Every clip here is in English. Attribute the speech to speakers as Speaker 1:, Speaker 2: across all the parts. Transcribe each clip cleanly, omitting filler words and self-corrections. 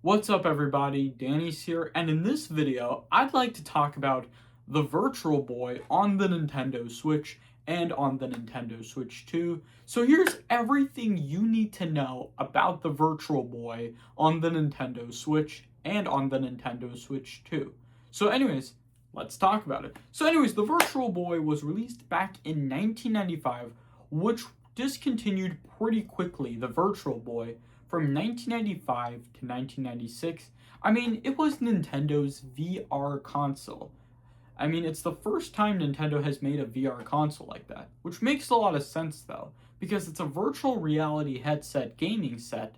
Speaker 1: What's up everybody, Danny's here, and in this video, I'd like to talk about the Virtual Boy on the Nintendo Switch and on the Nintendo Switch 2. So here's everything you need to know about the Virtual Boy on the Nintendo Switch and on the Nintendo Switch 2. So anyways, let's talk about it. So anyways, the Virtual Boy was released back in 1995, which discontinued pretty quickly, the Virtual Boy, from 1995 to 1996. I mean, it was Nintendo's VR console. I mean, it's the first time Nintendo has made a VR console like that, which makes a lot of sense though, because it's a virtual reality headset gaming set,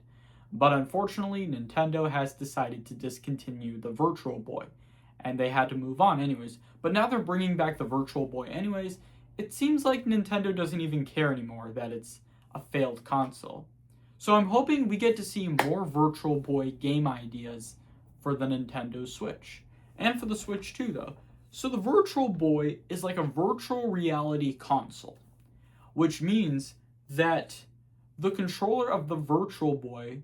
Speaker 1: but unfortunately, Nintendo has decided to discontinue the Virtual Boy, and they had to move on anyways. But now they're bringing back the Virtual Boy anyways. It seems like Nintendo doesn't even care anymore that it's a failed console. So I'm hoping we get to see more Virtual Boy game ideas for the Nintendo Switch. And for the Switch too, though. So the Virtual Boy is like a virtual reality console, which means that the controller of the Virtual Boy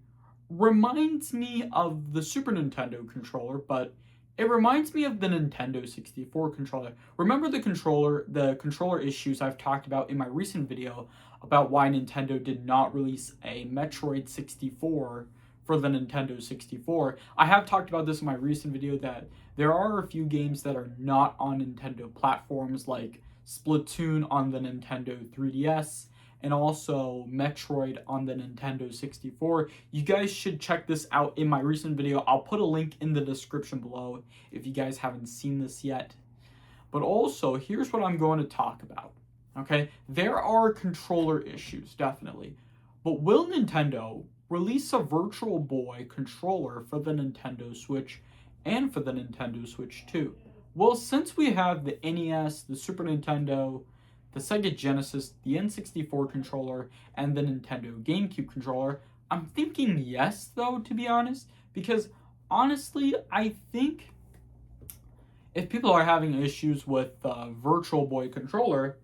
Speaker 1: reminds me of the Super Nintendo controller, but it reminds me of the Nintendo 64 controller. Remember the controller issues I've talked about in my recent video about why Nintendo did not release a Metroid 64 for the Nintendo 64. I have talked about this in my recent video that there are a few games that are not on Nintendo platforms, like Splatoon on the Nintendo 3DS and also Metroid on the Nintendo 64. You guys should check this out in my recent video. I'll put a link in the description below if you guys haven't seen this yet. But also, here's what I'm going to talk about. Okay, there are controller issues, definitely. But will Nintendo release a Virtual Boy controller for the Nintendo Switch and for the Nintendo Switch 2? Well, since we have the NES, the Super Nintendo, the Sega Genesis, the N64 controller, and the Nintendo GameCube controller, I'm thinking yes, though, to be honest, because honestly, I think if people are having issues with the Virtual Boy controller,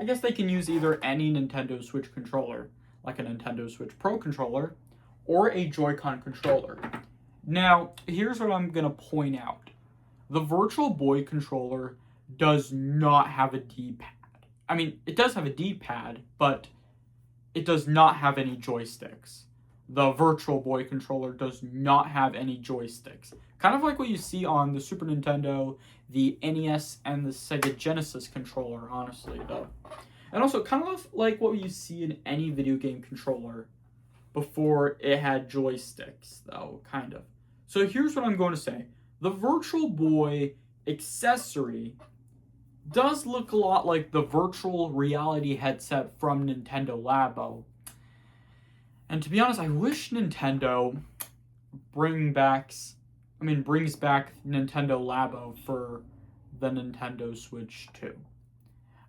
Speaker 1: I guess they can use either any Nintendo Switch controller, like a Nintendo Switch Pro controller, or a Joy-Con controller. Now, here's what I'm going to point out. The Virtual Boy controller does not have a D-pad. I mean, it does have a D-pad, but it does not have any joysticks. The Virtual Boy controller does not have any joysticks. Kind of like what you see on the Super Nintendo, the NES, and the Sega Genesis controller, honestly, though. And also, kind of like what you see in any video game controller before it had joysticks, though, kind of. So here's what I'm going to say. The Virtual Boy Accessory does look a lot like the virtual reality headset from Nintendo Labo. And to be honest, I wish Nintendo brings back Nintendo Labo for the Nintendo Switch 2.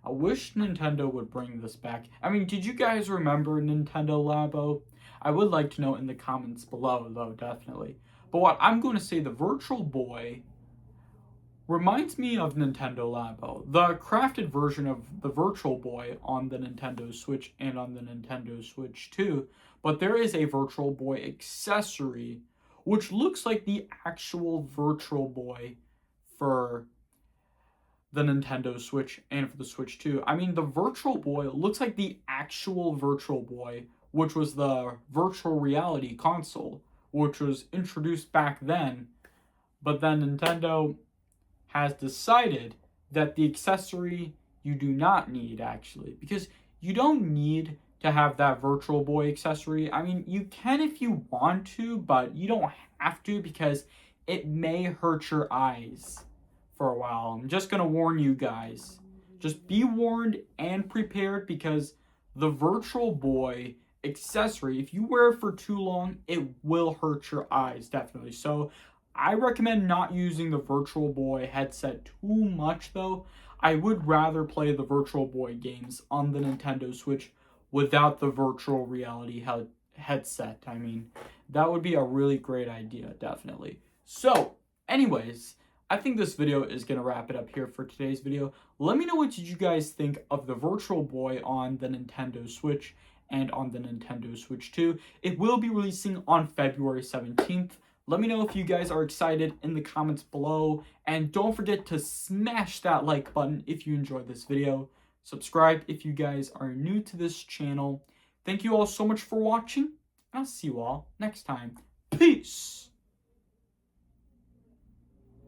Speaker 1: I wish Nintendo would bring this back. I mean, did you guys remember Nintendo Labo? I would like to know in the comments below, though, definitely. But what I'm going to say, the Virtual Boy reminds me of Nintendo Labo, the crafted version of the Virtual Boy on the Nintendo Switch and on the Nintendo Switch 2, but there is a Virtual Boy accessory which looks like the actual Virtual Boy for the Nintendo Switch and for the Switch 2. I mean, the Virtual Boy looks like the actual Virtual Boy, which was the virtual reality console, which was introduced back then, but then Nintendo has decided that the accessory you do not need, actually, because you don't need to have that Virtual Boy accessory. I mean, you can if you want to, but you don't have to because it may hurt your eyes for a while. I'm just gonna warn you guys. Just be warned and prepared because the Virtual Boy accessory, if you wear it for too long, it will hurt your eyes, definitely. So I recommend not using the Virtual Boy headset too much, though. I would rather play the Virtual Boy games on the Nintendo Switch without the virtual reality headset. I mean, that would be a really great idea, definitely. So, anyways, I think this video is going to wrap it up here for today's video. Let me know what did you guys think of the Virtual Boy on the Nintendo Switch and on the Nintendo Switch 2. It will be releasing on February 17th, Let me know if you guys are excited in the comments below, and don't forget to smash that like button if you enjoyed this video. Subscribe if you guys are new to this channel. Thank you all so much for watching, and I'll see you all next time. Peace!